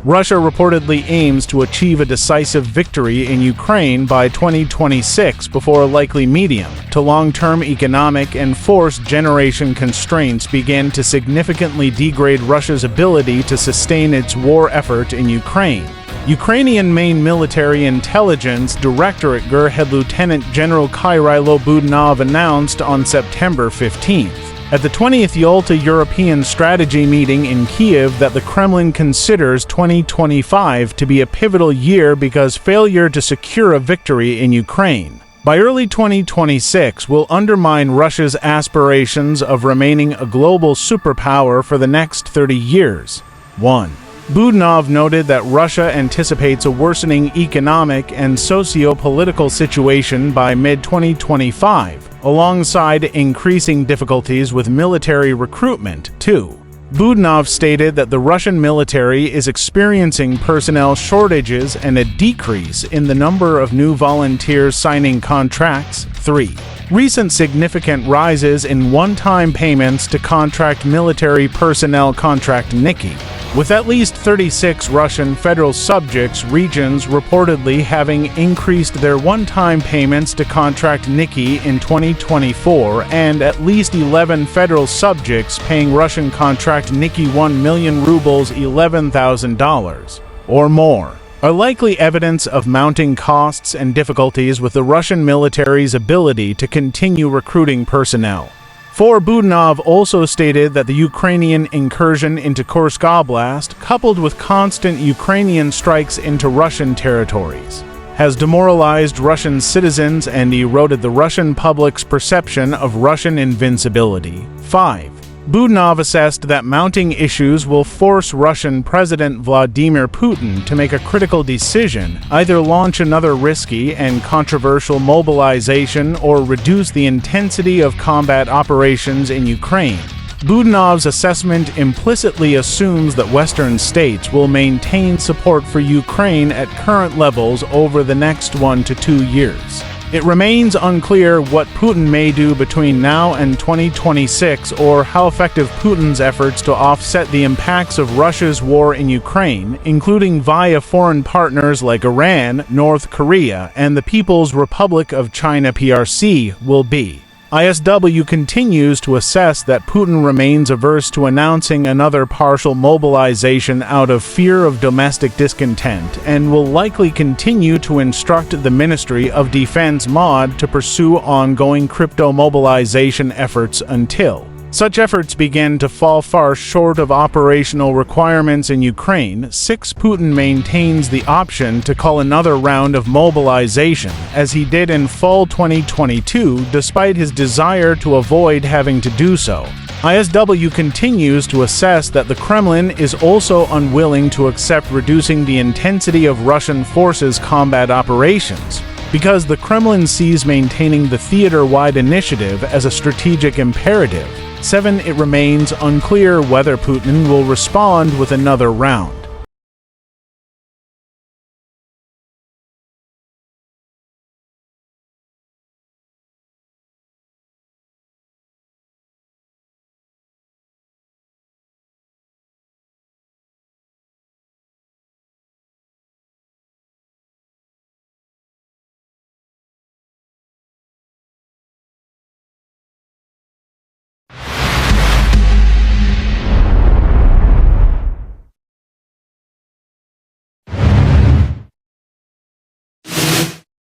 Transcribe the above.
Russia reportedly aims to achieve a decisive victory in Ukraine by 2026 before likely medium to long-term economic and force generation constraints begin to significantly degrade Russia's ability to sustain its war effort in Ukraine. Ukrainian main military intelligence directorate GUR head Lieutenant General Kirill Budanov announced on September 15th at the 20th Yalta European Strategy meeting in Kyiv that the Kremlin considers 2025 to be a pivotal year because failure to secure a victory in Ukraine by early 2026 will undermine Russia's aspirations of remaining a global superpower for the next 30 years. 1. Budanov noted that Russia anticipates a worsening economic and socio-political situation by mid-2025, alongside increasing difficulties with military recruitment. 2. Budanov stated that the Russian military is experiencing personnel shortages and a decrease in the number of new volunteers signing contracts. 3. Recent significant rises in one-time payments to contract military personnel contract Niki, with at least 36 Russian federal subjects regions reportedly having increased their one-time payments to contract Niki in 2024, and at least 11 federal subjects paying Russian contract Niki 1 million rubles $11,000 or more, are likely evidence of mounting costs and difficulties with the Russian military's ability to continue recruiting personnel. 4. Budanov also stated that the Ukrainian incursion into Kursk Oblast, coupled with constant Ukrainian strikes into Russian territories, has demoralized Russian citizens and eroded the Russian public's perception of Russian invincibility. 5. Budanov assessed that mounting issues will force Russian President Vladimir Putin to make a critical decision, either launch another risky and controversial mobilization or reduce the intensity of combat operations in Ukraine. Budanov's assessment implicitly assumes that Western states will maintain support for Ukraine at current levels over the next 1 to 2 years. It remains unclear what Putin may do between now and 2026 or how effective Putin's efforts to offset the impacts of Russia's war in Ukraine, including via foreign partners like Iran, North Korea, and the People's Republic of China (PRC), will be. ISW continues to assess that Putin remains averse to announcing another partial mobilization out of fear of domestic discontent and will likely continue to instruct the Ministry of Defense (MOD) to pursue ongoing crypto mobilization efforts until such efforts begin to fall far short of operational requirements in Ukraine. 6. Putin maintains the option to call another round of mobilization, as he did in fall 2022, despite his desire to avoid having to do so. ISW continues to assess that the Kremlin is also unwilling to accept reducing the intensity of Russian forces' combat operations, because the Kremlin sees maintaining the theater-wide initiative as a strategic imperative. 7. It remains unclear whether Putin will respond with another round